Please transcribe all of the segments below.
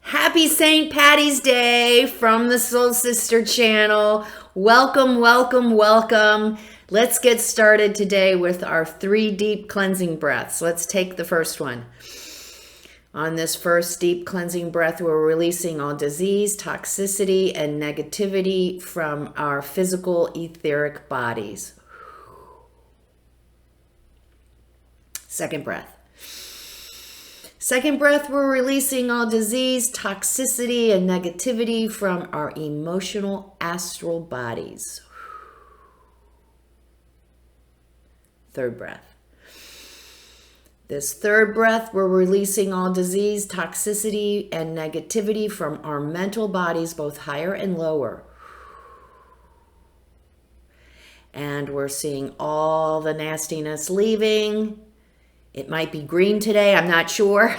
Happy St. Patty's Day from the Soul Sister channel. Welcome, welcome, welcome. Let's get started today with our 3 deep cleansing breaths. Let's take the first one. On this first deep cleansing breath, we're releasing all disease, toxicity, and negativity from our physical etheric bodies. Second breath. Second breath, we're releasing all disease, toxicity, and negativity from our emotional astral bodies. Third breath. This third breath, we're releasing all disease, toxicity, and negativity from our mental bodies, both higher and lower. And we're seeing all the nastiness leaving. It might be green today, I'm not sure.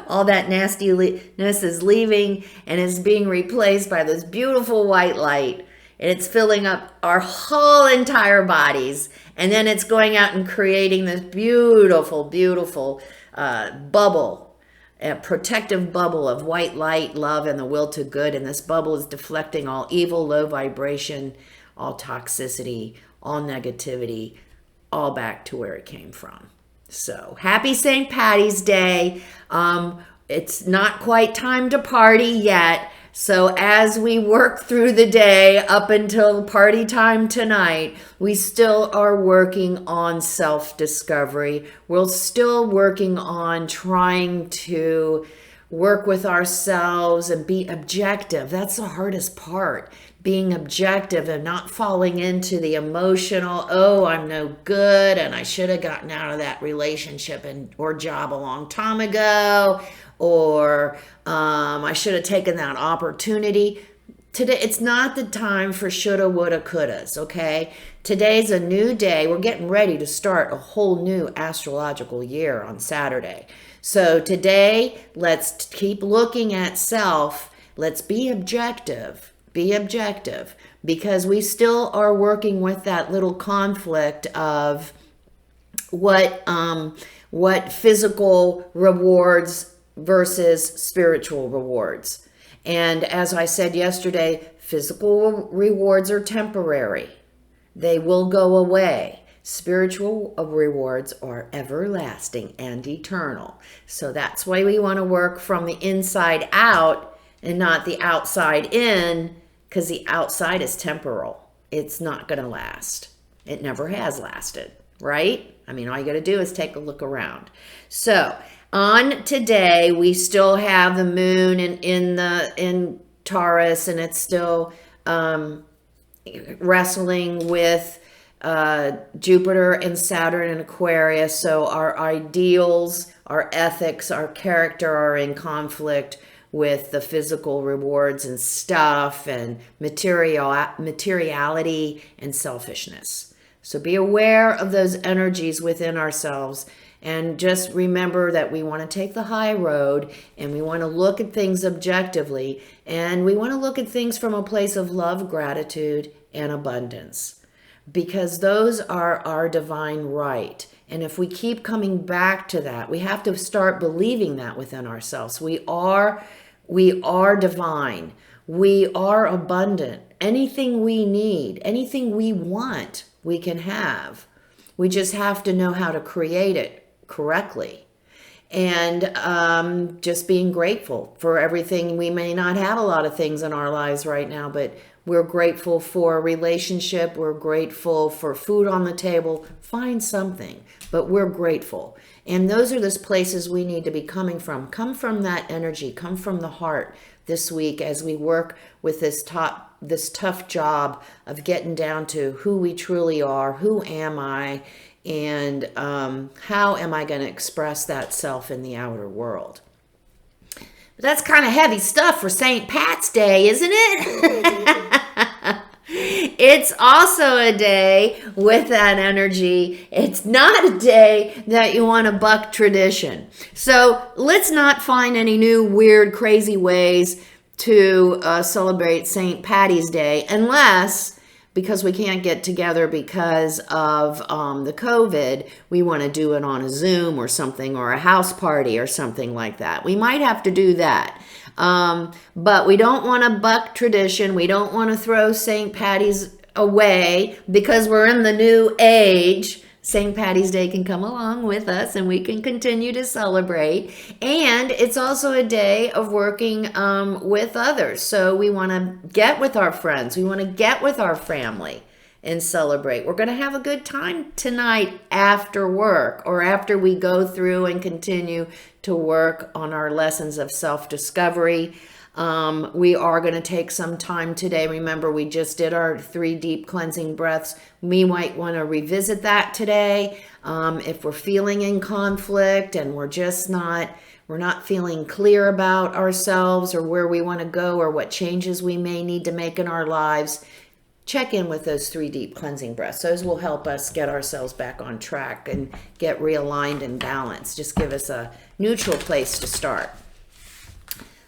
All that nastiness is leaving and is being replaced by this beautiful white light. And it's filling up our whole entire bodies. And then it's going out and creating this beautiful, beautiful bubble, a protective bubble of white light, love, and the will to good. And this bubble is deflecting all evil, low vibration, all toxicity, all negativity, all back to where it came from. So happy St. Patty's Day. It's not quite time to party yet. So as we work through the day up until party time tonight, we still are working on self-discovery. We're still working on trying to work with ourselves and be objective. That's the hardest part. Being objective and not falling into the emotional, oh, I'm no good and I should have gotten out of that relationship or job a long time ago, or I should have taken that opportunity. Today, it's not the time for shoulda, woulda, couldas, okay? Today's a new day. We're getting ready to start a whole new astrological year on Saturday. So today, let's keep looking at self. Let's be objective. Be objective, because we still are working with that little conflict of what physical rewards versus spiritual rewards. And as I said yesterday, physical rewards are temporary. They will go away. Spiritual rewards are everlasting and eternal. So that's why we want to work from the inside out and not the outside in, because the outside is temporal. It's not going to last. It never has lasted, right? I mean, all you got to do is take a look around. So on today, we still have the moon in Taurus, and it's still wrestling with Jupiter and Saturn in Aquarius. So our ideals, our ethics, our character are in conflict with the physical rewards and stuff and materiality and selfishness. So be aware of those energies within ourselves, and just remember that we want to take the high road, and we want to look at things objectively, and we want to look at things from a place of love, gratitude, and abundance, because those are our divine right. And if we keep coming back to that, we have to start believing that within ourselves. We are divine. We are abundant. Anything we need, anything we want, we can have. We just have to know how to create it correctly. And just being grateful for everything. We may not have a lot of things in our lives right now, but we're grateful for a relationship. We're grateful for food on the table. Find something, but we're grateful. And those are the places we need to be coming from. Come from that energy. Come from the heart this week as we work with this tough job of getting down to who we truly are. Who am I? And how am I going to express that self in the outer world? But that's kind of heavy stuff for St. Pat's Day, isn't it? It's also a day with that energy. It's not a day that you want to buck tradition. So let's not find any new, weird, crazy ways to celebrate St. Patty's Day unless because we can't get together because of the COVID, we want to do it on a Zoom or something, or a house party or something like that. We might have to do that. But we don't want to buck tradition. We don't want to throw St. Patty's away because we're in the new age. St. Patty's Day can come along with us and we can continue to celebrate. And it's also a day of working with others. So we want to get with our friends. We want to get with our family and celebrate. We're going to have a good time tonight after work, or after we go through and continue to work on our lessons of self-discovery. We are going to take some time today. Remember, we just did our 3 deep cleansing breaths. We might want to revisit that today. If we're feeling in conflict and we're not feeling clear about ourselves or where we want to go or what changes we may need to make in our lives, check in with those 3 deep cleansing breaths. Those will help us get ourselves back on track and get realigned and balanced. Just give us a neutral place to start.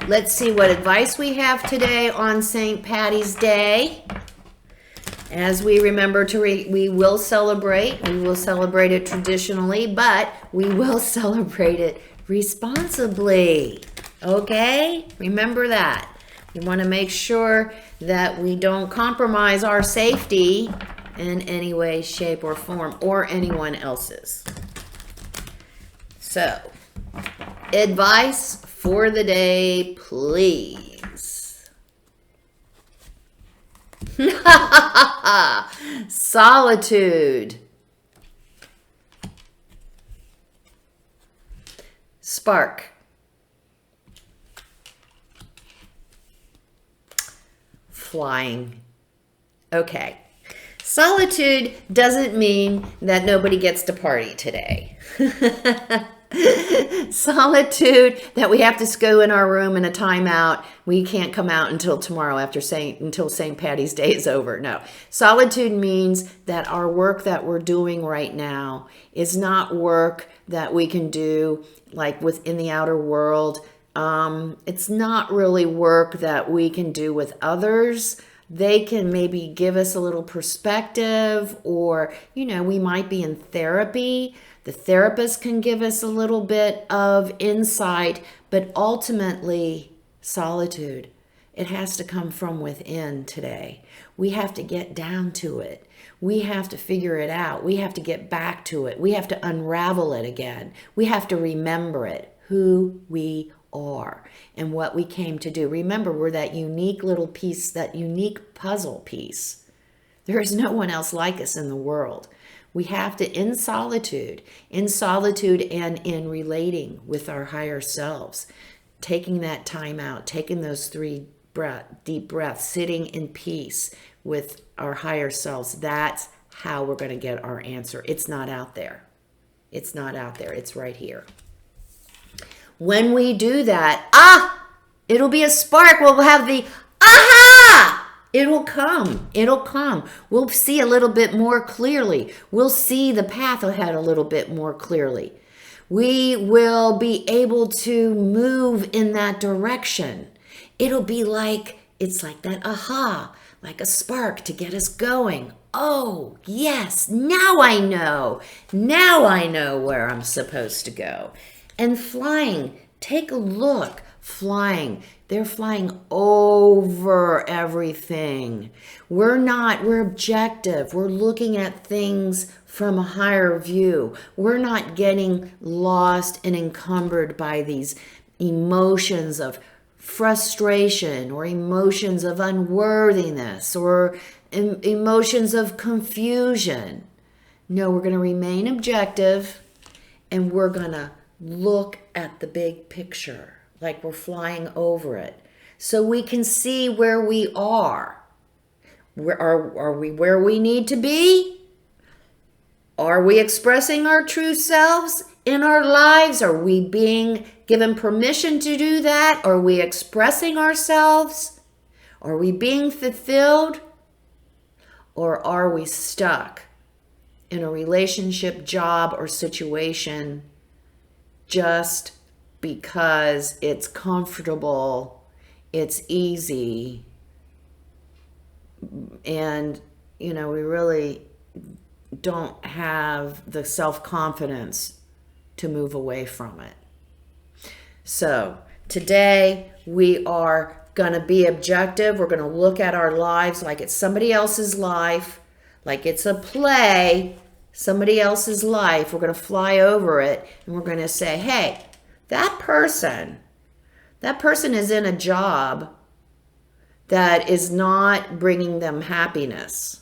Let's see what advice we have today on St. Patty's Day. As we remember we will celebrate. We will celebrate it traditionally, but we will celebrate it responsibly. Okay? Remember that. We want to make sure that we don't compromise our safety in any way, shape, or form, or anyone else's. So, advice for the day, please. Solitude. Spark. Flying. Okay. Solitude doesn't mean that nobody gets to party today. Solitude, that we have to go in our room in a timeout. We can't come out until tomorrow until St. Patty's Day is over. No. Solitude means that our work that we're doing right now is not work that we can do like within the outer world. It's not really work that we can do with others. They can maybe give us a little perspective, or, we might be in therapy. The therapist can give us a little bit of insight, but ultimately, solitude, it has to come from within today. We have to get down to it. We have to figure it out. We have to get back to it. We have to unravel it again. We have to remember it, who we are and what we came to do. Remember, we're that unique little piece, that unique puzzle piece. There is no one else like us in the world. We have to, in solitude and in relating with our higher selves, taking that time out, taking those 3 deep breaths, sitting in peace with our higher selves. That's how we're going to get our answer. It's not out there. It's not out there. It's right here. When we do that, it'll be a spark. We'll have the aha! It'll come. It'll come. We'll see a little bit more clearly. We'll see the path ahead a little bit more clearly. We will be able to move in that direction. It'll be like, it's like that aha, like a spark to get us going. Oh, yes, now I know. Now I know where I'm supposed to go. And flying, take a look. Flying. They're flying over everything. We're objective. We're looking at things from a higher view. We're not getting lost and encumbered by these emotions of frustration or emotions of unworthiness or emotions of confusion. No, we're going to remain objective, and we're going to look at the big picture like we're flying over it, so we can see where we are. Are we where we need to be? Are we expressing our true selves in our lives? Are we being given permission to do that? Are we expressing ourselves? Are we being fulfilled? Or are we stuck in a relationship, job, or situation just because it's comfortable, it's easy, and we really don't have the self-confidence to move away from it. So today we are going to be objective. We're going to look at our lives like it's somebody else's life, like it's a play, somebody else's life. We're going to fly over it and we're going to say, hey, that person is in a job that is not bringing them happiness.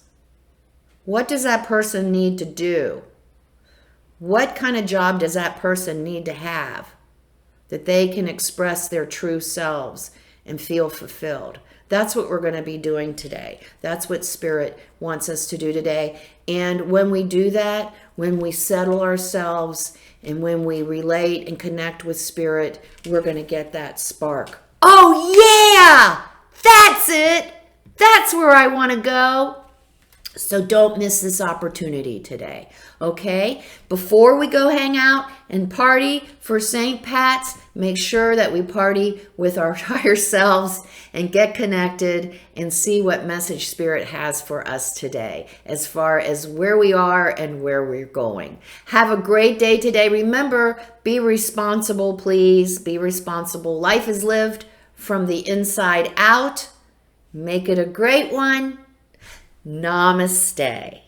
What does that person need to do? What kind of job does that person need to have that they can express their true selves and feel fulfilled? That's what we're going to be doing today. That's what Spirit wants us to do today. And when we do that, when we settle ourselves and when we relate and connect with Spirit, we're going to get that spark. Oh yeah! That's it! That's where I want to go. So don't miss this opportunity today, okay? Before we go hang out and party for St. Pat's, make sure that we party with our higher selves and get connected and see what message Spirit has for us today as far as where we are and where we're going. Have a great day today. Remember, be responsible, please. Be responsible. Life is lived from the inside out. Make it a great one. Namaste.